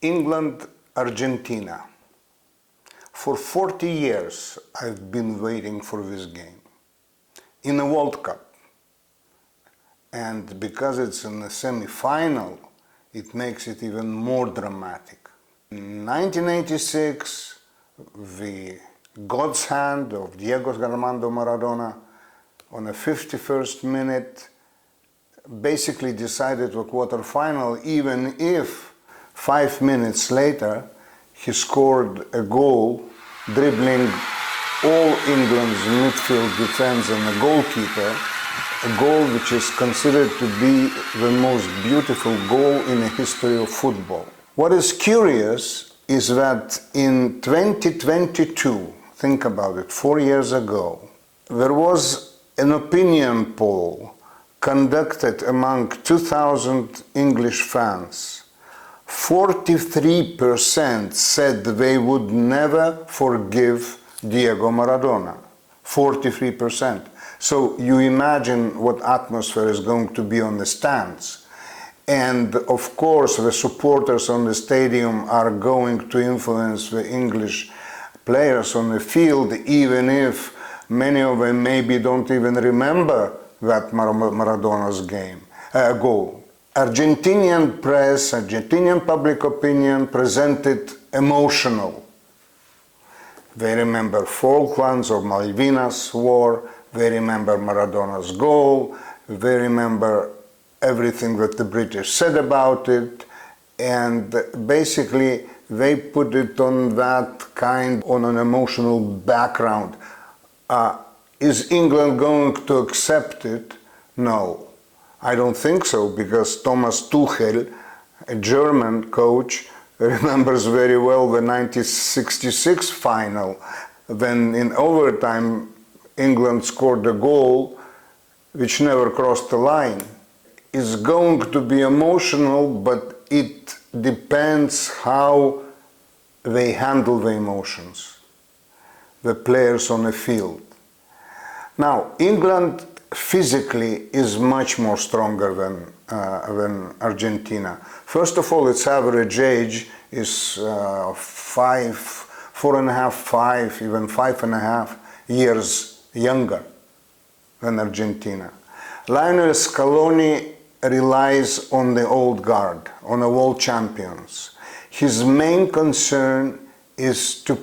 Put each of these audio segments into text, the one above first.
England, Argentina. For 40 years I've been waiting for this game. In a World Cup. And because it's in the semi-final, it makes it even more dramatic. In 1986, the God's hand of Diego Armando Maradona on the 51st minute basically decided the quarterfinal, even if 5 minutes later he scored a goal dribbling all England's midfield defense and the goalkeeper, a goal which is considered to be the most beautiful goal in the history of football. What is curious is that in 2022, think about it, 4 years ago, there was an opinion poll conducted among 2,000 English fans. 43% said they would never forgive Diego Maradona. 43%. So you imagine what atmosphere is going to be on the stands. And of course the supporters on the stadium are going to influence the English players on the field, even if many of them maybe don't even remember that Maradona's goal. Argentinian press, Argentinian public opinion presented emotional. They remember Falklands or Malvinas war, they remember Maradona's goal, they remember everything that the British said about it, and basically they put it on that on an emotional background. Is England going to accept it? No. I don't think so, because Thomas Tuchel, a German coach, remembers very well the 1966 final, when in overtime England scored a goal which never crossed the line. It's going to be emotional, but it depends how they handle the emotions, the players on the field. Now, England physically is much more stronger than Argentina. First of all, its average age is 4.5, 5, even 5.5 years younger than Argentina. Lionel Scaloni relies on the old guard, on the world champions. His main concern is to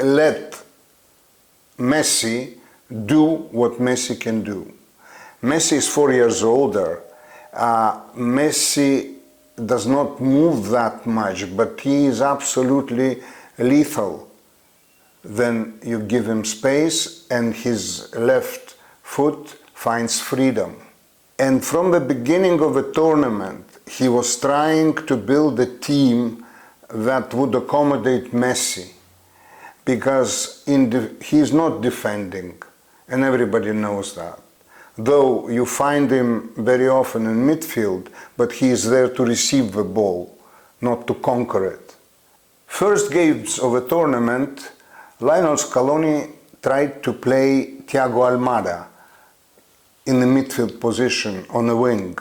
let Messi do what Messi can do. Messi is 4 years older. Messi does not move that much, but he is absolutely lethal. Then you give him space and his left foot finds freedom. And from the beginning of the tournament, he was trying to build a team that would accommodate Messi, because he is not defending. And everybody knows that. Though you find him very often in midfield, but he is there to receive the ball, not to conquer it. First games of the tournament, Lionel Scaloni tried to play Thiago Almada in the midfield position on the wing.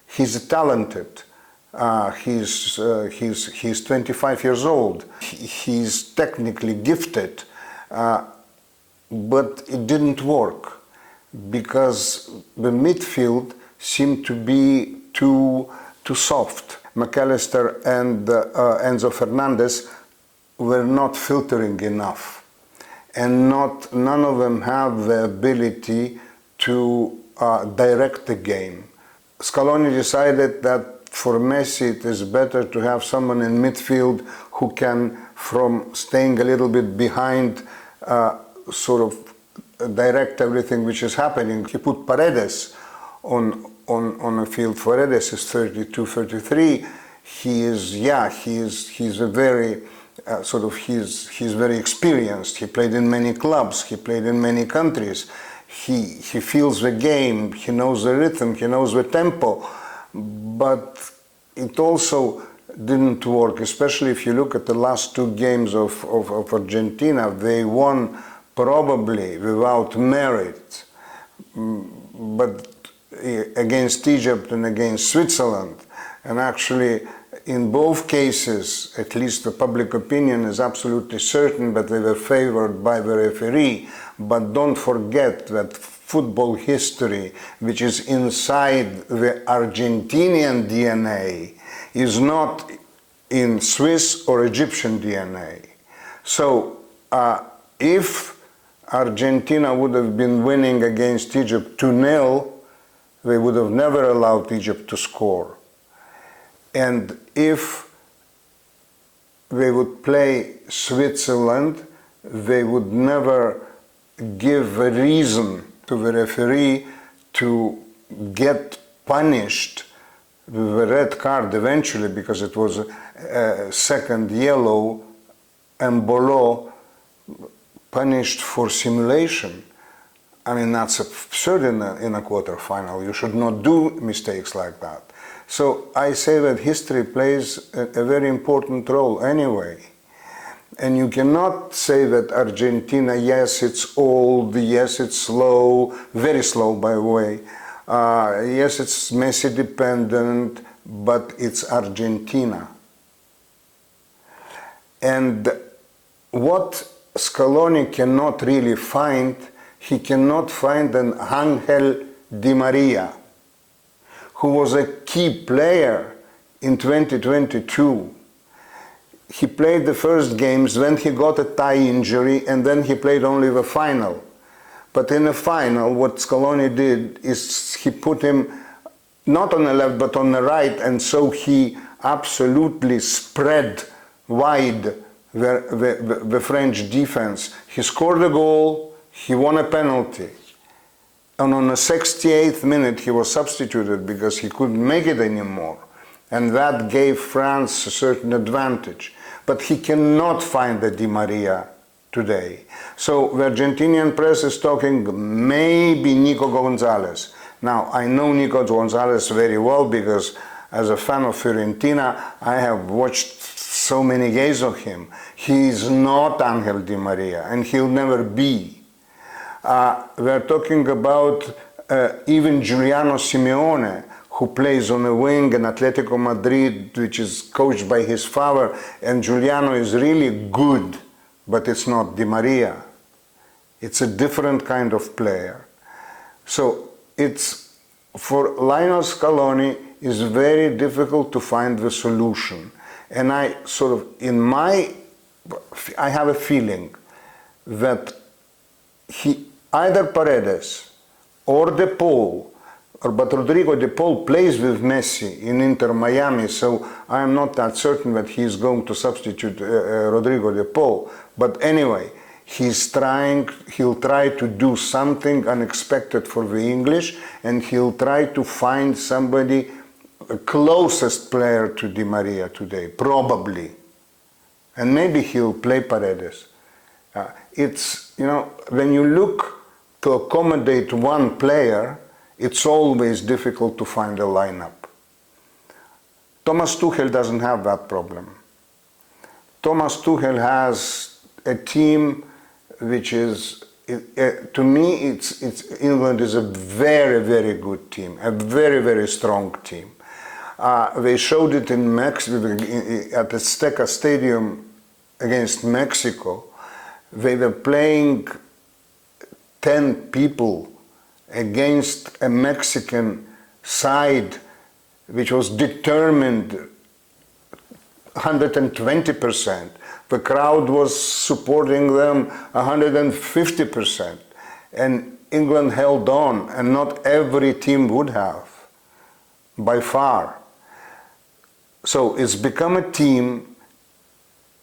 He's talented. He's 25 years old. He's technically gifted. But it didn't work because the midfield seemed to be too soft. McAllister and Enzo Fernandez were not filtering enough, and none of them have the ability to direct the game. Scaloni decided that for Messi it is better to have someone in midfield who can, from staying a little bit behind, sort of direct everything which is happening. He put Paredes on the field. Paredes is 32, 33. He's a very he's very experienced. He played in many clubs. He played in many countries. He feels the game. He knows the rhythm. He knows the tempo. But it also didn't work, especially if you look at the last two games of Argentina. They won probably without merit, but against Egypt and against Switzerland. And actually in both cases, at least the public opinion is absolutely certain that they were favored by the referee. But don't forget that football history, which is inside the Argentinian DNA, is not in Swiss or Egyptian DNA. So if Argentina would have been winning against Egypt 2-0, they would have never allowed Egypt to score. And if they would play Switzerland, they would never give a reason to the referee to get punished with a red card eventually, because it was a second yellow, and Bolo punished for simulation. I mean, that's absurd in a quarterfinal. You should not do mistakes like that. So I say that history plays a very important role anyway. And you cannot say that Argentina, yes, it's old, yes, it's slow, very slow, by the way. Yes, it's Messi dependent, but it's Argentina. And what Scaloni cannot really find, he cannot find an Ángel Di María, who was a key player in 2022. He played the first games, then he got a thigh injury, and then he played only the final. But in the final, what Scaloni did is he put him not on the left, but on the right, and so he absolutely spread wide the French defense. He scored a goal, he won a penalty. And on the 68th minute, he was substituted because he couldn't make it anymore. And that gave France a certain advantage. But he cannot find the Di María today. So the Argentinian press is talking maybe Nico Gonzalez. Now, I know Nico Gonzalez very well because as a fan of Fiorentina, I have watched so many games of him. He is not Ángel Di María, and he'll never be. We're talking about even Giuliano Simeone, who plays on a wing in Atletico Madrid, which is coached by his father, and Giuliano is really good, but it's not Di María. It's a different kind of player. So it's, for Lionel Scaloni, it's very difficult to find the solution. And I sort of, I have a feeling that either Paredes or De Paul, but Rodrigo De Paul plays with Messi in Inter Miami, so I am not that certain that he's going to substitute Rodrigo De Paul. But anyway, he'll try to do something unexpected for the English, and he'll try to find somebody, the closest player to Di María today, probably. And maybe he'll play Paredes. It's, you know, when you look to accommodate one player, it's always difficult to find a lineup. Thomas Tuchel doesn't have that problem. Thomas Tuchel has a team which is, to me, England is a very, very good team, a very, very strong team. They showed it in Mexico, at the Azteca Stadium against Mexico. They were playing 10 people against a Mexican side which was determined 120%. The crowd was supporting them 150%. And England held on, and not every team would have, by far. So it's become a team.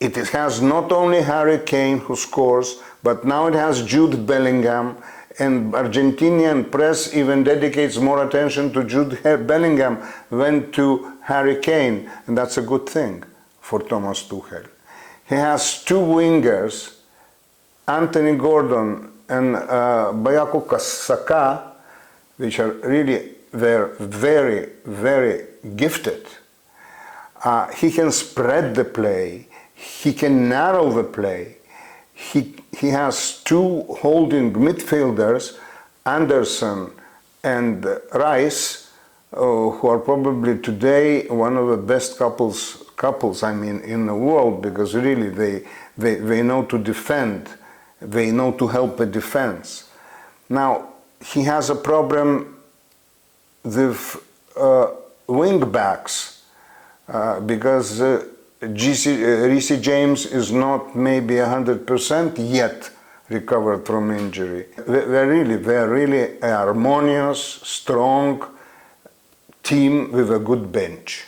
It has not only Harry Kane who scores, but now it has Jude Bellingham, and Argentinian press even dedicates more attention to Jude Bellingham than to Harry Kane, and that's a good thing for Thomas Tuchel. He has two wingers, Anthony Gordon and Bayako Saka, which are really very, very gifted. He can spread the play. He can narrow the play. He has two holding midfielders, Anderson and Rice, who are probably today one of the best couples I mean in the world, because really they know to defend, they know to help a defense. Now he has a problem with wing backs because Reece James is not maybe 100% yet recovered from injury. They're really a harmonious, strong team with a good bench.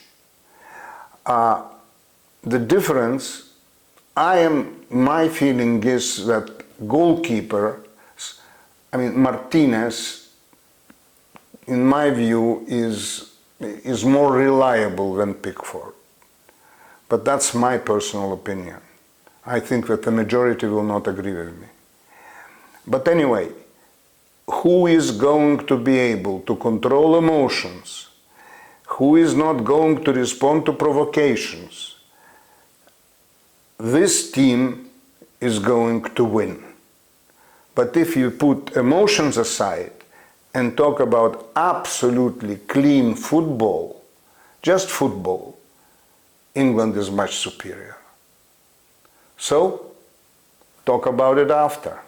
The difference, my feeling is that goalkeeper, I mean Martinez, in my view, is more reliable than Pickford. But that's my personal opinion. I think that the majority will not agree with me. But anyway, who is going to be able to control emotions? Who is not going to respond to provocations? This team is going to win. But if you put emotions aside and talk about absolutely clean football, just football, England is much superior. So, talk about it after.